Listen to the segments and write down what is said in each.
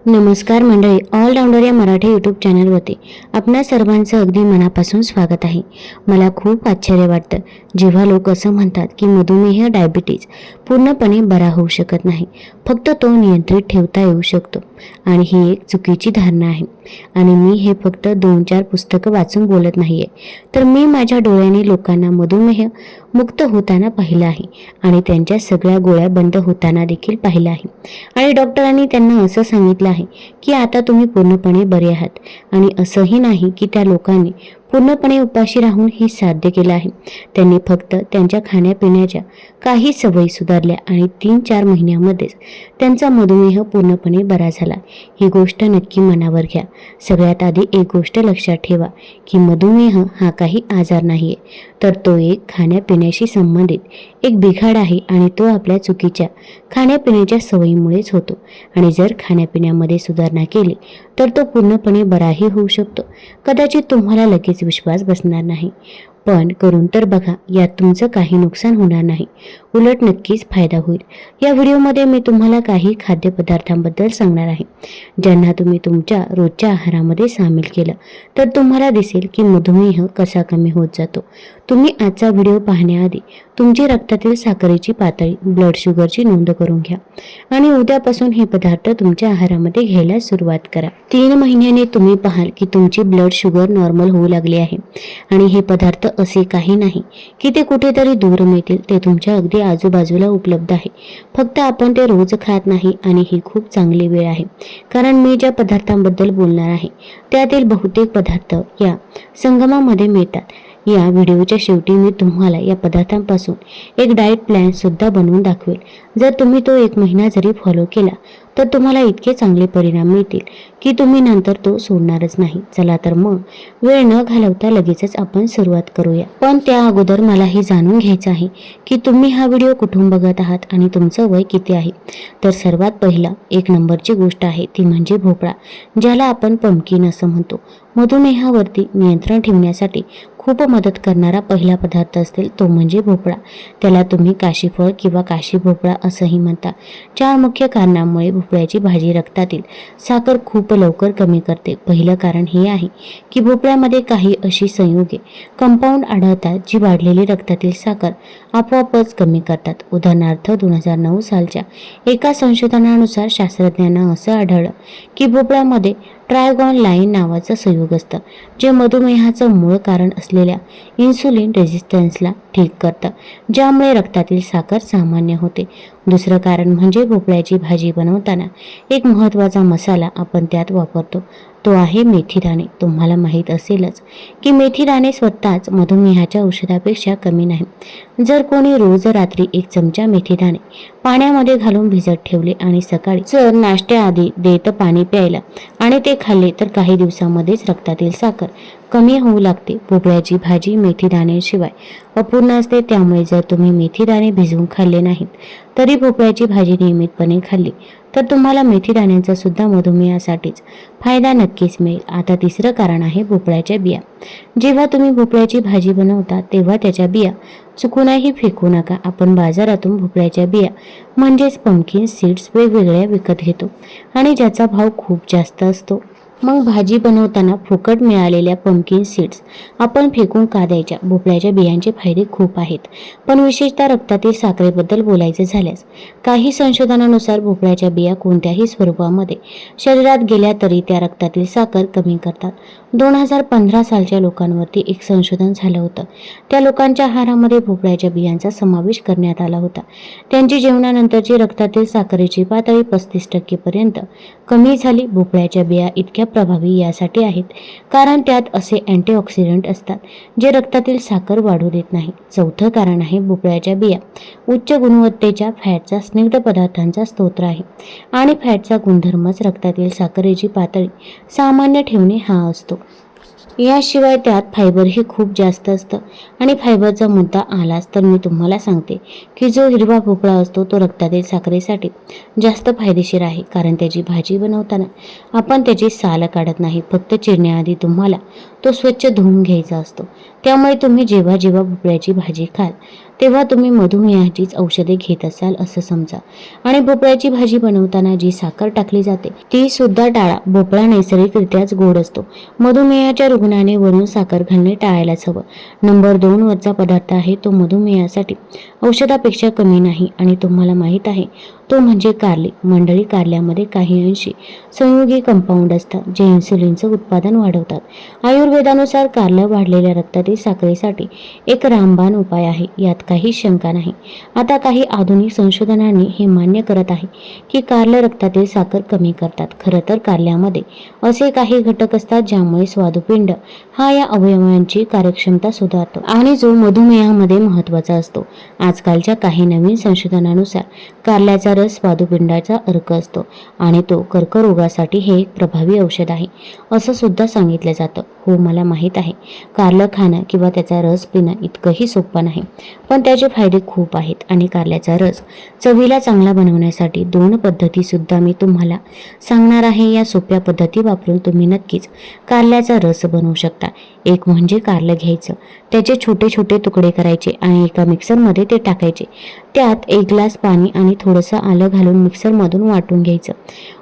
नमस्कार मंडळी, ऑलराऊंडर या मराठी यूट्यूब चॅनलवरती आपणा सर्वांचं अगदी मनापासून स्वागत आहे. मला खूप आश्चर्य वाटतं जेव्हा लोक असं म्हणतात की मधुमेह डायबिटीज पूर्णपणे बरा होऊ शकत नाही, फक्त तो नियंत्रित ठेवता येऊ शकतो. आणि ही एक चुकीची धारणा आहे. आणि मी हे फक्त 2-4 पुस्तकं वाचून बोलत नाहीये, तर मी माझ्या डोळ्यांनी लोकांना मधुमेह मुक्त होताना पाहिलं आहे आणि त्यांच्या सगळ्या गोळ्या बंद होताना देखील पाहिलं आहे. आणि डॉक्टरांनी त्यांना असं सांगितलं आहे की आता तुम्ही पूर्णपणे बरे आहात. आणि असंही नाही की त्या लोकांनी पूर्णपणे उपाशी राहून हे साध्य केलं आहे. त्यांनी फक्त त्यांच्या खाण्यापिण्याच्या काही सवयी सुधारल्या आणि 3-4 महिन्यामध्येच त्यांचा मधुमेह पूर्णपणे बरा झाला. ही गोष्ट नक्की मनावर घ्या. सगळ्यात आधी एक गोष्ट लक्षात ठेवा की मधुमेह हा काही आजार नाहीये, तर तो एक खाण्यापिण्याशी संबंधित एक बिघाड आहे आणि तो आपल्या चुकीच्या खाण्यापिण्याच्या सवयीमुळेच होतो. आणि जर खाण्यापिण्यामध्ये सुधारणा केली तर तो पूर्णपणे बराही होऊ शकतो. कदाचित तुम्हाला लगेच विश्वास बसणार नाही, पण करून तर बघा. यात तुमचं काही नुकसान होणार नाही, उलट नक्कीच फायदा होईल. या व्हिडिओमध्ये मी तुम्हाला काही खाद्यपदार्थांबद्दल सांगणार आहे ज्यांना तुम्ही तुमच्या रोजच्या आहारामध्ये सामील केलं तर तुम्हाला दिसेल की मधुमेह कसा कमी होत जातो. तुम्ही आजचा व्हिडिओ पाहण्याआधी तुमची रक्तातील साखरेची पातळी, ब्लड शुगरची नोंद करून घ्या आणि उद्यापासून हे पदार्थ तुमच्या आहारामध्ये घ्यायला सुरुवात करा. 3 महिन्यांनी तुम्ही पाहाल की तुमची ब्लड शुगर नॉर्मल होऊ लागली आहे. आणि हे पदार्थ असे काही नाही की ते कुठेतरी दूर मिळतील, ते तुमच्या अगदी आजूबाजूला उपलब्ध आहे. फक्त आपण ते रोज खात नाही. आणि ही खूप चांगली वेळ आहे, कारण मी ज्या पदार्थांबद्दल बोलणार आहे त्यातील बहुतेक पदार्थ या संगमामध्ये मिळतात. या व्हिडिओच्या शेवटी मी तुम्हाला या पदार्थांपासून एक डाएट प्लॅन सुद्धा बनवून दाखवेल. जर तुम्ही तो 1 महिना जरी फॉलो केला तर तुम्हाला इतके चांगले परिणाम मिळतील की तुम्ही नंतर तो सोडणारच नाही. चला तर मग वेळ न घालवता लगेचच आपण सुरुवात करूया. पण त्या अगोदर मला हे जाणून घ्यायचं आहे की तुम्ही हा व्हिडिओ कुठून बघत आहात आणि तुमचं वय किती आहे. तर सर्वात पहिला 1 नंबरची गोष्ट आहे ती म्हणजे भोपळा, ज्याला आपण पंपकिन असं म्हणतो. मधुमेहावरती नियंत्रण ठेवण्यासाठी खूप मदत करणारा पहिला पदार्थ असेल तो म्हणजे भोपळा. त्याला तुम्ही काशीफळ किंवा काशी भोपळा असंही म्हणता. 4 मुख्य कारणांमुळे भोपळ्याची भाजी रक्तातील साखर खूप लवकर कमी करते. पहिलं कारण हे आहे की भोपळ्यामध्ये काही अशी संयुगे, कंपाऊंड आढळतात जी वाढलेली रक्तातील साखर आपोआपच कमी करतात. उदाहरणार्थ 2009 सालच्या एका संशोधनानुसार शास्त्रज्ञांना असं आढळलं की भोपळ्यामध्ये ट्रायगॉन लाईन नावाचं संयुग असतं, जे मधुमेहाचं मूळ कारण असलेल्या इन्सुलिन रेझिस्टन्सला ठीक करतं, ज्यामुळे रक्तातील साखर सामान्य होते. दुसरं कारण म्हणजे भोपळ्याची भाजी बनवताना एक महत्त्वाचा मसाला आपण त्यात वापरतो, तो आहे मेथीदाणे. तुम्हाला माहीत असेलच की मेथीदाणे स्वतःच मधुमेहाच्या औषधापेक्षा कमी नाही. जर कोणी रोज रात्री 1 चमचा मेथीदाणे पाण्यामध्ये घालून भिजत ठेवले आणि सकाळी जर नाश्त्याआधी देत पाणी प्यायला आणि ते खाल्ले तर काही दिवसांमध्येच रक्तातील साखर कमी होऊ लागते. भोपळ्याची भाजी मेथीदाण्याशिवाय अपूर्ण असते, त्यामुळे जर तुम्ही मेथीदाणे भिजवून खाल्ले नाहीत तरी भोपळ्याची भाजी नियमितपणे खाल्ली तर तुम्हाला मेथीदाण्यांचा सुद्धा मधुमेहासाठीच फायदा नक्कीच मिळेल. आता तिसरं कारण आहे भोपळ्याच्या बिया. जेव्हा तुम्ही भोपळ्याची भाजी बनवता तेव्हा त्याच्या बिया चुकूनही फेकू नका. आपण बाजारातून भोपळ्याच्या बिया म्हणजेच पंपकिन सीड्स वेगवेगळ्या विकत घेतो आणि ज्याचा भाव खूप जास्त असतो. मग भाजी बनवताना फुकट मिळालेल्या पंपकिन सीड्स आपण फेकून का द्यायच्या? भोपळ्याच्या बियांचे फायदे खूप आहेत, पण विशेषतः रक्तातील साखरेबद्दल बोलायचे झाल्यास काही संशोधनानुसार भोपळ्याच्या बिया कोणत्याही स्वरूपामध्ये शरीरात गेल्या तरी त्या रक्तातील साखर कमी करतात. 2015 सालच्या लोकांवरती एक संशोधन झालं होतं. त्या लोकांच्या आहारामध्ये भोपळ्याच्या बियांचा समावेश करण्यात आला होता. त्यांची जेवणानंतरची रक्तातील साखरेची पातळी 35% पर्यंत कमी झाली. भोपळ्याच्या बिया इतक्या प्रभावी यासाठी आहेत कारण त्यात असे अँटीऑक्सिडंट असतात जे रक्तातील साखर वाढू देत नाही. चौथं कारण आहे भोपळ्याच्या बिया उच्च गुणवत्तेच्या फॅटचा स्निग्ध पदार्थांचा स्रोत आहे आणि फॅटचा गुणधर्मच रक्तातील साखरेची पातळी सामान्य ठेवणे हा असतो. याशिवाय त्यात फायबरही खूप जास्त असतं. आणि फायबरचा मुद्दा आलाच तर मी तुम्हाला सांगते की जो हिरवा भोपळा असतो तो रक्तातील साखरेसाठी जास्त फायदेशीर आहे, कारण त्याची भाजी बनवताना आपण त्याची साल काढत नाही, फक्त चिरण्याआधी तुम्हाला तो स्वच्छ धुवून घ्यायचा असतो. त्यामुळे तुम्ही जेव्हा जेव्हा भोपळ्याची भाजी खाल तेव्हा तुम्ही मधुमेहाचीच औषधे घेत असाल असं समजा. आणि भोपळ्याची भाजी बनवताना जी साखर टाकली जाते ती सुद्धा टाळा. भोपळा नैसर्गिकरित्याच गोड असतो. मधुमेहाच्या रुग्णाने वरून साखर घालणे टाळायलाच हवं. नंबर 2 वरचा पदार्थ आहे तो मधुमेहासाठी औषधापेक्षा कमी नाही आणि तुम्हाला माहीत आहे तो म्हणजे कारले. मंडळी, कारल्यामध्ये काही अंशी संयुगी कंपाऊंड असतात जे इन्सुलिनचं उत्पादन वाढवतात. आयुर्वेदानुसार कारलं वाढलेल्या रक्तातील साखरेसाठी एक रामबाण उपाय आहे, यात काही शंका नाही. आता काही आधुनिक संशोधनांनी हे मान्य करत आहे की कारलं रक्तातील साखर कमी करतात. खरं तर कारल्यामध्ये असे काही घटक असतात ज्यामुळे स्वादुपिंड हा या अवयवांची कार्यक्षमता सुधारतो आणि जो मधुमेहामध्ये महत्त्वाचा असतो. आजकालच्या काही नवीन संशोधनानुसार कारल्याचा रस स्वादुपिंडाचा अर्क असतो आणि तो कर्करोगासाठी हे एक प्रभावी औषध आहे असं सुद्धा सांगितलं जातं. हो, मला माहीत आहे कारलं खाणं किंवा त्याचा रस पिणं इतकंही सोपं नाही, पण त्याचे फायदे खूप आहेत. आणि कारल्याचा रस चवीला चांगला बनवण्यासाठी 2 पद्धती सुद्धा मी तुम्हाला सांगणार आहे. या सोप्या पद्धती वापरून तुम्ही नक्कीच कारल्याचा रस बनवू शकता. एक म्हणजे कारलं घ्यायचं, त्याचे छोटे छोटे तुकडे करायचे आणि एका मिक्सरमध्ये ते टाकायचे. त्यात 1 ग्लास पाणी आणि थोडंसं आलं घालून मिक्सरमधून वाटून घ्यायचं.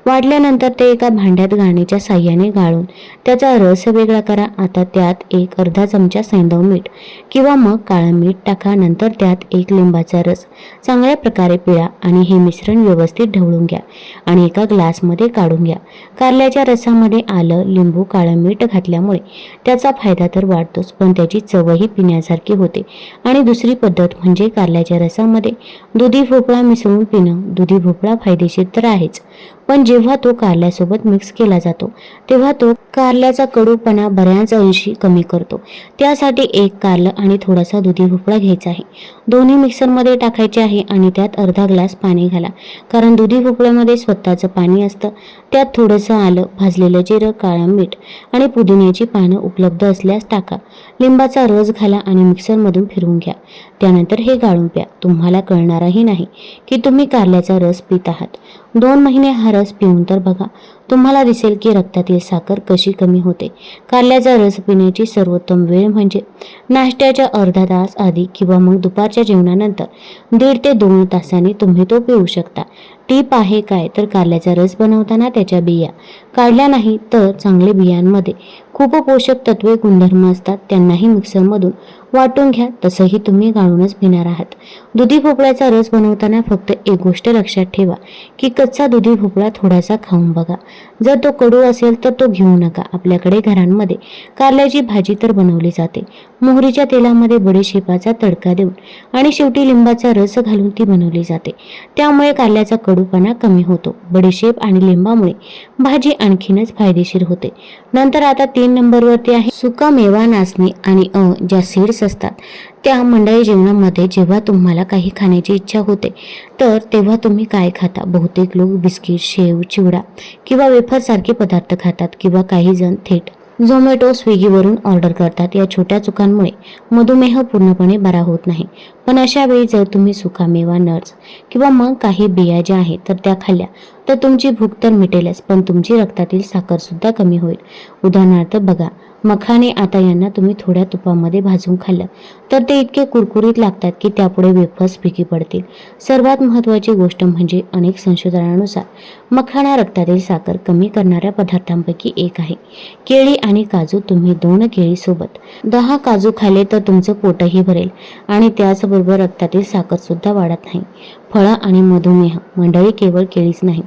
वाटल्यानंतर ते एका भांड्यात गाळणीच्या साह्याने गाळून त्याचा रस वेगळा करा. आता त्यात एक अर्धा चमचा सैंधव मीठ किंवा मग काळं मीठ टाका. नंतर त्यात 1 लिंबाचा रस चांगल्या प्रकारे पिळा आणि हे मिश्रण व्यवस्थित ढवळून घ्या आणि एका ग्लासमध्ये काढून घ्या. कारल्याच्या रसामध्ये आलं, लिंबू, काळं मीठ घातल्यामुळे त्याचा फायदा तर वाढतोच, पण त्याची चवही पिण्यासारखी होते. आणि दुसरी पद्धत म्हणजे कारल्याच्या रसामध्ये दुधी भोपळा मिसळून पिणं. दुधी भोपळा फायदेशीर तर आहेच, पण जेव्हा तो कारल्यासोबत मिक्स केला जातो तेव्हा तो कारल्याचा कडूपणा बऱ्याच अंशी कमी करतो. त्यासाठी 1 कारलं आणि थोडासा दुधी भोपळा घ्यायचा आहे. दोन्ही मिक्सरमध्ये टाकायचे आहे आणि त्यात अर्धा ग्लास पाणी घाला, कारण दुधी भोपळ्यामध्ये स्वतःचं पाणी असतं. त्यात थोडंसं आलं, भाजलेलं जिरं, काळं मीठ आणि पुदिन्याची पानं उपलब्ध असल्यास टाका. लिंबाचा रस घाला आणि मिक्सरमधून फिरवून घ्या. त्यानंतर हे गाळून प्या. तुम्हाला कळणारही नाही की तुम्ही कारल्याचा रस पित आहात. 2 महिने हा रस पिऊन तर बघा. तुम्हाला दिसेल की रक्तातील साखर कशी कमी होते. कारल्याचा रस पिण्याची सर्वोत्तम वेळ म्हणजे नाश्त्याच्या अर्धा तास आधी किंवा मग दुपारच्या जेवणानंतर 1.5 ते 2 तासांनी तुम्ही तो पिऊ शकता. टीप आहे काय तर कारल्याचा रस बनवताना त्याच्या बिया काढल्या नाही तर चांगले बियांमध्ये खूप पोषक तत्वे गुणधर्म असतात, त्यांनाही मिक्सरमधून वाटून घ्या. तसंही तुम्ही गाळूनच पिणार आहात. दुधी भोपळ्याचा रस बनवताना फक्त एक गोष्ट लक्षात ठेवा की कच्चा दुधी भोपळा थोडासा खाऊन बघा. जर तो कडू असेल तर तो घेऊ नका. आपल्याकडे घरांमध्ये कारल्याची भाजी तर बनवली जाते. मोहरीच्या तेलामध्ये बडीशेपाचा तडका देऊन आणि शेवटी लिंबाचा रस घालून ती बनवली जाते. त्यामुळे कारल्याचा कडूपणा कमी होतो. बडीशेप आणि लिंबामुळे भाजी आणखीनच फायदेशीर होते. नंतर आता 3 नंबरवरती आहे सुका मेवा, नाचणी आणि ज्या सीड्स असतात त्या. मंडळी, जेवणामध्ये जेव्हा तुम्हाला काही खाण्याची इच्छा होते तर तेव्हा तुम्ही काय खाता? बहुतेक लोक बिस्किट, शेव, चिवडा किंवा वेफर सारखे पदार्थ खातात किंवा काही जण थेट झोमॅटो, स्विगीवरून ऑर्डर करतात. या छोट्या चुकांमुळे मधुमेह पूर्णपणे बरा होत नाही. पण अशा वेळी जर तुम्ही सुका मेवा, नट्स किंवा मग काही बिया ज्या आहेत तर त्या खाल्ल्या तर तुमची भूक तर मिटेलच, पण तुमची रक्तातील साखर सुद्धा कमी होईल. उदाहरणार्थ बघा, मखाणे. आता यांना तुम्ही थोड्या तुपामध्ये भाजून खाल्लं तर ते इतके कुरकुरीत लागतात की त्यापुढे वेफर्स फिकी पडतील. सर्वात महत्त्वाची गोष्ट म्हणजे अनेक संशोधनानुसार मखाणा रक्तातील साखर कमी करणाऱ्या पदार्थांपैकी एक आहे. केळी आणि काजू. तुम्ही 2 केळीसोबत 10 काजू खाल्ले तर तुमचं पोटही भरेल आणि त्याचबरोबर रक्तातील साखर सुद्धा वाढत नाही. फळं आणि मधुमेह. मंडळी, केवळ केळीच नाही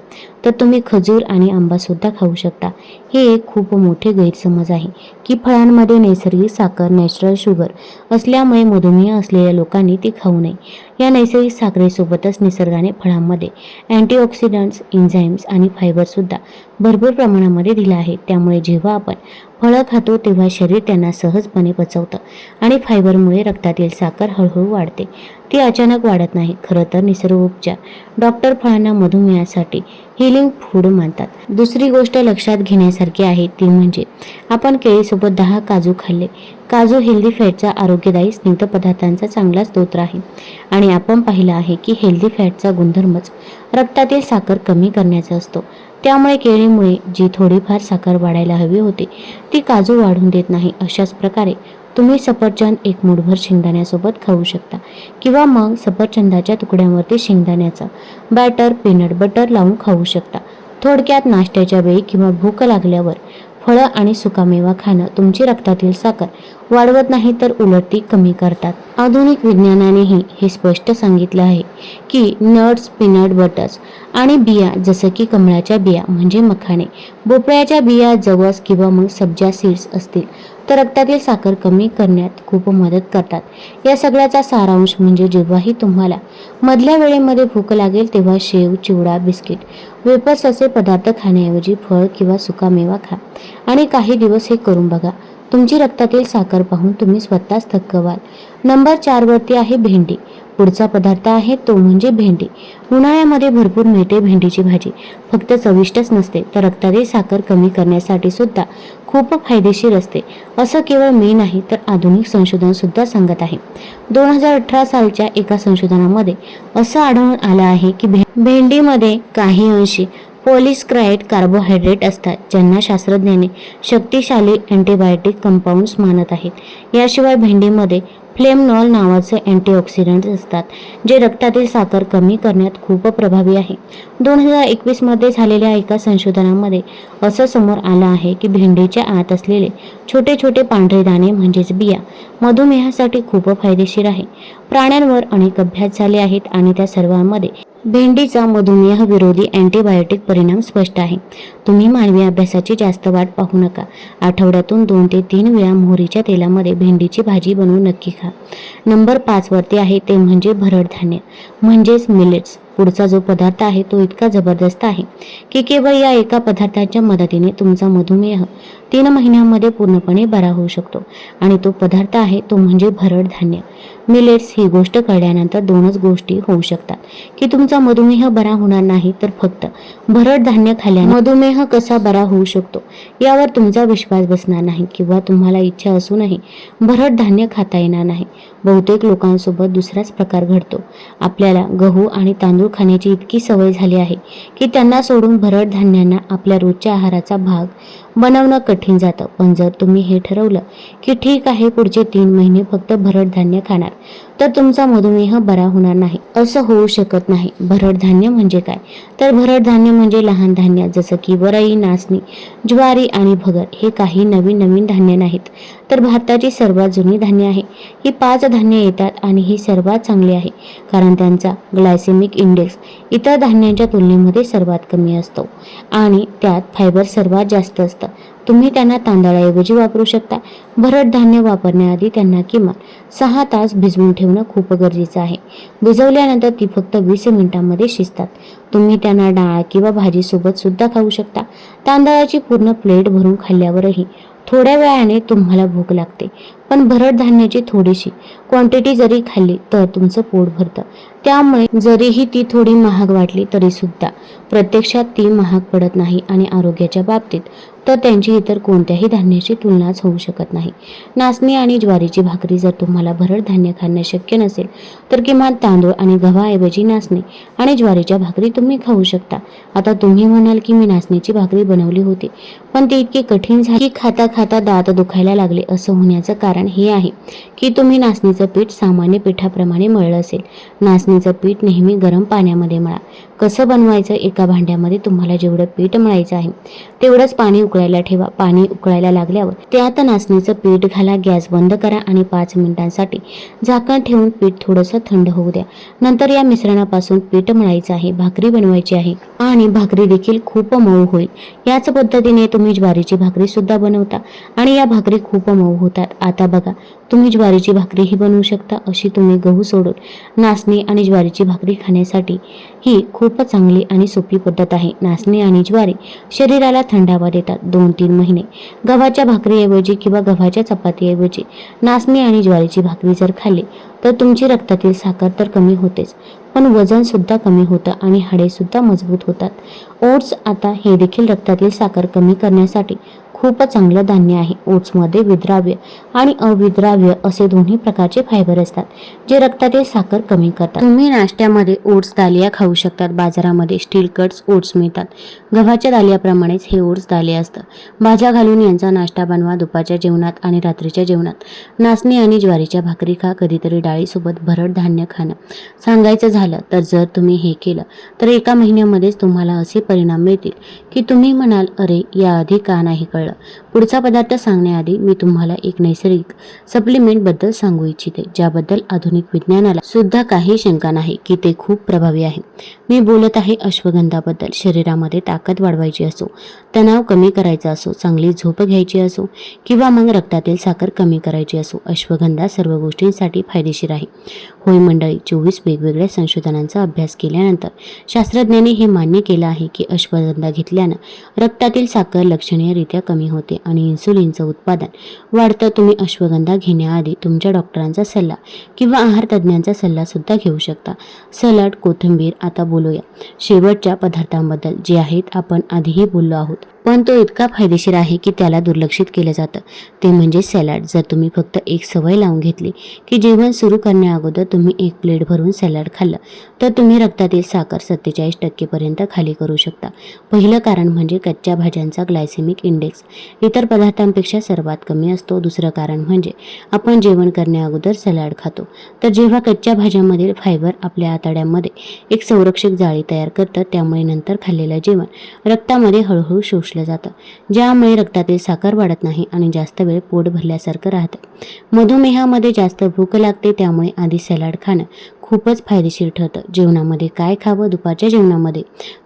तर तुम्ही खजूर आणि आंबा सुद्धा खाऊ शकता. हे एक खूप मोठे गैरसमज आहे की फळांमध्ये नैसर्गिक साखर, नॅचरल शुगर असल्यामुळे मधुमेह असलेल्या लोकांनी ती खाऊ नये. या नैसर्गिक साखरेसोबतच निसर्गाने फळांमध्ये अँटीऑक्सिडंट्स, एन्झाईम्स आणि फायबर सुद्धा भरपूर प्रमाणामध्ये दिला आहे. त्यामुळे जेव्हा आपण फळं खातो तेव्हा शरीर त्यांना सहजपणे पचवतं आणि फायबरमुळे रक्तातील साखर हळूहळू वाढते. ती अचानक वाढत नाही. खरं तर निसर्गोपचार डॉक्टर फळांना मधुमेहासाठी हिलिंग फूड मानतात. दुसरी गोष्ट लक्षात घेण्यासारखी आहे ती म्हणजे आपण केळीसोबत 10 काजू खाल्ले. काजू हेल्दी फॅटचा, आरोग्यदायी स्निग्ध पदार्थांचा चांगला स्रोत आहे आणि आपण पाहिलं आहे की हेल्दी फॅटचा गुणधर्मच रक्तातील साखर कमी करण्याचा असतो. त्यामुळे केळीमुळे जी थोडीफार साखर वाढायला हवी होती ती काजू वाढून देत नाही. अशाच प्रकारे तुम्ही सफरचंद एक मूठभर शेंगदाण्यासोबत खाऊ शकता किंवा मग सफरचंदाच्या तुकड्यांवरती शेंगदाण्याचा बॅटर पीनट बटर लावून खाऊ शकता. थोडक्यात नाश्त्याच्या वेळी किंवा भूक लागल्यावर फळं आणि सुकामेवा खाणं तुमची रक्तातील साखर वाढवत नाही तर उलट ती कमी करतात. आधुनिक विज्ञानानेही हे स्पष्ट सांगितलं आहे की नट्स, पीनट बटर्स आणि बिया जसं की कमळाच्या बिया म्हणजे मखाणे, भोपळ्याच्या बिया, जवस किंवा मग सब्जा सीड्स असतील तर रक्तातील साखर कमी करण्यात खूप मदत करतात. या सगळ्याचा सारांश म्हणजे जेव्हाही तुम्हाला मधल्या वेळेमध्ये भूक लागेल तेव्हा शेव, चिवडा, बिस्किट, वेपर्स असे पदार्थ खाण्याऐवजी फळ किंवा सुकामेवा खा आणि काही दिवस हे करून बघा. तुमची रक्तातील साखर पाहून तुम्ही स्वतःच थक्क व्हाल. नंबर 4 वरती आहे भेंडी. पुढचा पदार्थ आहे तो म्हणजे भेंडी. उन्हाळ्यामध्ये भरपूर मिळते भेंडीची भाजी. फक्त चविष्टच नसते तर रक्तातील साखर कमी करण्यासाठी सुद्धा खूप फायदेशीर असते. असं केवळ मी नाही तर आधुनिक संशोधन सुद्धा सांगत आहे. 2018 सालच्या एका संशोधनामध्ये असं आढळून आलं आहे की भेंडीमध्ये काही अंशी पॉलिस्क्राइड कार्बोहायड्रेट असतात ज्यांना शास्त्रज्ञांनी शक्तिशाली अँटीबायोटिक कंपाऊंड्स मानत आहेत. याशिवाय भेंडीमध्ये फ्लेमनॉल नावाचे अँटीऑक्सिडंट्स असतात जे रक्तातील साखर कमी करण्यात खूप प्रभावी आहे. 2021 मध्ये झालेल्या एका संशोधनामध्ये असं समोर आलं आहे की भेंडीच्या आत असलेले छोटे छोटे पांढरे दाणे म्हणजेच बिया मधुमेहासाठी खूप फायदेशीर आहे. प्राण्यांवर अनेक अभ्यास झाले आहेत आणि त्या सर्वांमध्ये भेंडीचा मधुमेह विरोधी अँटीबायोटिक परिणाम स्पष्ट आहे. तुम्ही मानवी अभ्यासाची जास्त वाट पाहू नका. आठवड्यातून 2 ते 3 वेळा मोहरीच्या तेलामध्ये भेंडीची भाजी बनवून नक्की खा. नंबर 5 वरती आहे ते म्हणजे भरड धान्य म्हणजेच मिलेट्स. पुढचा जो पदार्थ आहे तो इतका जबरदस्त आहे की केवळ या एका पदार्थाच्या मदतीने तुमचा मधुमेह 3 महिन्यांमध्ये पूर्णपणे बरा होऊ शकतो आणि तो पदार्थ आहे तो म्हणजे भरड धान्य. मिलेट्स ही गोष्ट कळल्यानंतर 2च गोष्टी होऊ शकतात की तुमचा मधुमेह बरा होणार नाही तर फक्त भरड धान्य खाल्ल्याने मधुमेह कसा बरा होऊ शकतो यावर तुमचा विश्वास बसणार नाही किंवा तुम्हाला इच्छा असूनही भरड धान्य खाता येणार नाही. बहुतेक लोकांसोबत दुसराच प्रकार घडतो. आपल्याला गहू आणि तांदूळ खाण्याची इतकी सवय झाली आहे की त्यांना सोडून भरड धान्यांना आपल्या रोजच्या आहाराचा भाग बनवणं कठीण जातं. पण जर तुम्ही हे ठरवलं की ठीक आहे पुढचे 3 महिने फक्त भरड धान्य खाणार तर तुमचा मधुमेह बरा होणार नाही. असं होऊ शकत नाही. भरड धान्य म्हणजे काय तर भरड धान्य म्हणजे लहान धान्य जसं की वरई, नाचणी, ज्वारी आणि भगर. हे काही नवीन धान्य नाहीत तर भारताची सर्वात जुनी धान्य आहे. ही 5 धान्य येतात आणि ही सर्वात चांगली आहे कारण त्यांचा ग्लायसेमिक इंडेक्स इतर धान्यांच्या तुलनेमध्ये सर्वात कमी असतो आणि त्यात फायबर सर्वात जास्त असतं. तुम्ही त्यांना तांदळाऐवजी वापरू शकता. भरड धान्य वापरण्याआधी त्यांना किमान 6 तास भिजवून ठेवणं खूप गरजेचं आहे. भिजवल्यानंतर ती फक्त 20 मिनिटांमध्ये शिजतात. तुम्ही त्यांना डाळ किंवा भाजीसोबत सुद्धा खाऊ शकता. तांदळाची पूर्ण प्लेट भरून खाल्ल्यावरही थोड्या वेळाने तुम्हाला भूक लागते पण भरड धान्याची थोडीशी क्वांटिटी जरी खाल्ली तर तुमचं पोट भरतं. त्यामुळे जरीही ती थोडी महाग वाटली तरी सुद्धा प्रत्यक्षात ती महाग पडत नाही आणि आरोग्याच्या बाबतीत तर त्यांची इतर कोणत्याही धान्याची तुलनाच होऊ शकत नाही. नाचणी आणि ज्वारीची भाकरी जर तुम्हाला भरड धान्य खाणं शक्य नसेल तर किमान तांदूळ आणि गव्हाऐवजी नाचणी आणि ज्वारीच्या भाकरी तुम्ही खाऊ शकता. आता तुम्ही म्हणाल की मी नाचणीची भाकरी बनवली होती पण ती इतकी कठीण झाली की खाता खाता दात दुखायला लागले. असं होण्याचं कारण हे आहे की तुम्ही नाचणीचं पीठ सामान्य पिठाप्रमाणे मळलं असेल. नाचणीचं पीठ नेहमी गरम पाण्यामध्ये मळा. कसं बनवायचं? एका भांड्यामध्ये तुम्हाला जेवढं पीठ मळायचं आहे तेवढंच पाणी उकळायला ठेवा. पाणी उकळायला लागल्यावर त्यात नाचणीचं पीठ घाला. गॅस बंद करा आणि 5 मिनिटांसाठी झाकण ठेवून पीठ थोडंसं थंड होऊ द्या. नंतर या मिश्रणापासून पीठ मळायचं आहे, भाकरी बनवायची आहे आणि भाकरी देखील खूप मऊ होईल. याच पद्धतीने तुम्ही ज्वारीची भाकरी सुद्धा बनवता आणि या भाकरी खूप मऊ होतात. आता बघा तुम्ही ज्वारीची भाकरीही बनवू शकता. अशी तुम्ही गहू सोडून नाचणी आणि ज्वारीची भाकरी खाण्यासाठी ही खूप चांगली आणि सोपी पद्धत आहे. नाचणी आणि ज्वारी शरीराला थंडावा देतात. 2-3 महिने गव्हाच्या भाकरीऐवजी किंवा गव्हाच्या चपातीऐवजी नाचणी आणि ज्वारीची भाकरी जर खाल्ली तर तुमची रक्तातील साखर तर कमी होतेच पण वजन सुद्धा कमी होतं आणि हाडे सुद्धा मजबूत होतात. ओट्स आता हे देखील रक्तातील साखर कमी करण्यासाठी खूपच चांगलं धान्य आहे. ओट्समध्ये विद्राव्य आणि अविद्राव्य असे दोन्ही प्रकारचे फायबर असतात, जे रक्तातील साखर कमी करतात. तुम्ही नाश्त्यामध्ये ओट्स दालिया खाऊ शकतात. बाजारामध्ये स्टील कट्स ओट्स मिळतात. गव्हाच्या दालियाप्रमाणेच हे ओट्स दालिया असतं. भाज्या घालून यांचा नाश्ता बनवा. दुपारच्या जेवणात आणि रात्रीच्या जेवणात नाचणी आणि ज्वारीच्या भाकरी खा. कधीतरी डाळीसोबत भरड धान्य खाणं. सांगायचं झालं तर जर तुम्ही हे केलं तर एका महिन्यामध्येच तुम्हाला असे परिणाम मिळतील की तुम्ही म्हणाल, अरे याआधी का नाही कळलं. पुढचा पदार्थ सांगण्याआधी मी तुम्हाला एक नैसर्गिक सप्लिमेंटबद्दल सांगू इच्छिते, ज्याबद्दल आधुनिक विज्ञानाला सुद्धा काही शंका नाही की ते खूप प्रभावी आहे. मी बोलत आहे अश्वगंधाबद्दल. शरीरामध्ये ताकद वाढवायची असो, तणाव कमी करायचा असो, चांगली झोप घ्यायची असो किंवा मग रक्तातील साखर कमी करायची असो, अश्वगंधा सर्व गोष्टींसाठी फायदेशीर आहे. होय मंडळी, 24 वेगवेगळ्या संशोधनांचा अभ्यास केल्यानंतर शास्त्रज्ञांनी हे मान्य केलं आहे की अश्वगंधा घेतल्यानं रक्तातील साखर लक्षणीयरित्या कमी होते आणि इन्सुलिनचं उत्पादन वाढतं. तुम्ही अश्वगंधा घेण्याआधी तुमच्या डॉक्टरांचा सल्ला किंवा आहार तज्ज्ञांचा सल्ला सुद्धा घेऊ शकता. सलाड, कोथिंबीर. आता बोलूया शेवटच्या पदार्थांबद्दल, जे आहेत आपण आधीही बोललो आहोत, पण तो इतका फायदेशीर आहे की त्याला दुर्लक्षित केलं जातं. ते म्हणजे सॅलड. जर तुम्ही फक्त एक सवय लावून घेतली की जेवण सुरू करण्याअगोदर तुम्ही एक प्लेट भरून सॅलड खाल्लं, तर तुम्ही रक्तातील साखर 47% पर्यंत खाली करू शकता. पहिलं कारण म्हणजे कच्च्या भाज्यांचा ग्लायसेमिक इंडेक्स इतर पदार्थांपेक्षा सर्वात कमी असतो. दुसरं कारण म्हणजे आपण जेवण करण्याअगोदर सॅलड खातो, तर जेव्हा कच्च्या भाज्यांमधील फायबर आपल्या आतड्यामध्ये एक संरक्षक जाळी तयार करतं, त्यामुळे नंतर खाल्लेलं जेवण रक्तामध्ये हळूहळू शोषलं जातं, ज्यामुळे रक्तातील साखर वाढत नाही आणि जास्त वेळ पोट भरल्यासारखं राहतं. मधुमेहामध्ये जास्त भूक लागते, त्यामुळे आधी सॅलड खाणं खूपच फायदेशीर ठरतं. जेवणामध्ये काय खावं? दुपारच्या जेवणामध्ये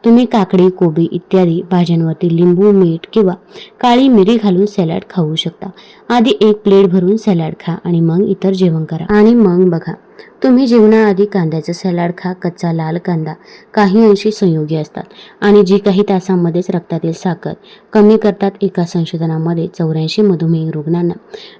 तुम्ही काकडी, कोबी इत्यादी भाज्यांवरती लिंबू, मीठ किंवा काळी मिरी घालून सॅलड खाऊ शकता. आधी एक प्लेट भरून सॅलड खा आणि मग इतर जेवण करा. आणि मग बघा, तुम्ही जेवणाआधी कांद्याचं सॅलड खा. कच्चा लाल कांदा काही अंशी संयोगी असतात आणि जी काही तासांमध्येच रक्तातील साखर कमी करतात. एका संशोधनामध्ये 84 मधुमेह रुग्णांना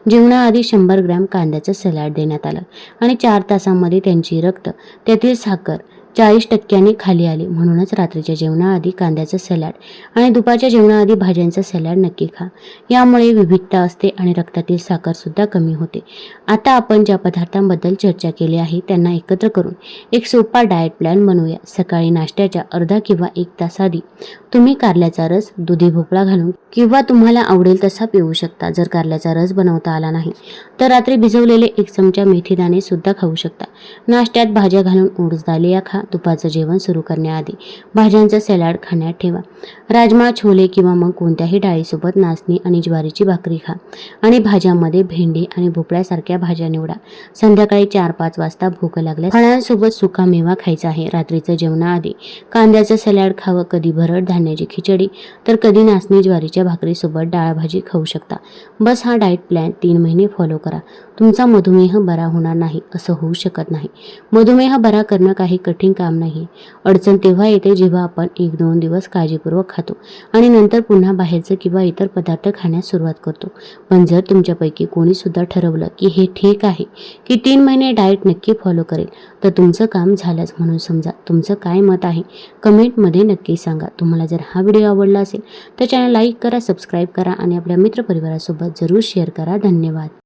जेवणाआधी 100 ग्रॅम कांद्याचं सॅलड देण्यात आलं आणि 4 तासांमध्ये त्यांची रक्त त्यातील साखर 40% खाली आली. म्हणूनच रात्रीच्या जेवणाआधी कांद्याचं सॅलड आणि दुपारच्या जेवणाआधी भाज्यांचं सॅलड नक्की खा. यामुळे विविधता असते आणि रक्तातील साखर सुद्धा कमी होते. आता आपण ज्या पदार्थांबद्दल चर्चा केली आहे त्यांना एकत्र करून एक सोपा डाएट प्लॅन बनवूया. सकाळी नाश्त्याच्या अर्धा किंवा 1 तास आधी तुम्ही कारल्याचा रस दुधी भोपळा घालून किंवा तुम्हाला आवडेल तसा पिऊ शकता. जर कारल्याचा रस बनवता आला नाही तर रात्री भिजवलेले 1 चमचा मेथीदाणे सुद्धा खाऊ शकता. नाश्त्यात भाज्या घालून ओट्स दालिया खा. दुपारचं जेवण सुरू करण्याआधी भाज्यांचं सॅलड खाण्यात ठेवा. राजमा, छोले किंवा मग कोणत्याही डाळीसोबत नाचणी आणि ज्वारीची भाकरी खा आणि भाज्यांमध्ये भेंडी आणि भोपळ्यासारख्या भाज्या निवडा. संध्याकाळी 4-5 वाजता भूक लागल्यास फळांसोबत सुका मेवा खायचा आहे. रात्रीचं जेवणाआधी कांद्याचं सॅलड खावं. कधी भरड धान्याची खिचडी तर कधी नाचणी ज्वारीच्या भाकरीसोबत डाळ भाजी खाऊ शकता. बस हा डाएट प्लॅन 3 महिने फॉलो करा. तुमचा मधुमेह बरा होणार नाही असं होऊ शकत नाही. मधुमेह बरा करणं काही कठीण काम नाही. अडचण तेव्हा येते जेव्हा आपण 1-2 दिवस काळजीपूर्वक खातो आणि नंतर पुन्हा बाहेरचं किंवा इतर पदार्थ खाण्यास सुरुवात करतो. पण जर तुमच्यापैकी कोणी सुद्धा ठरवलं की हे ठीक आहे की 3 महिने डाएट नक्की फॉलो करेल, तर तुमचं काम झालंच म्हणून समजा. तुमचं काय मत आहे कमेंटमध्ये नक्की सांगा. तुम्हाला जर हा व्हिडिओ आवडला असेल तर चॅनल लाईक करा, सबस्क्राईब करा आणि आपल्या मित्रपरिवारासोबत जरूर शेअर करा. धन्यवाद.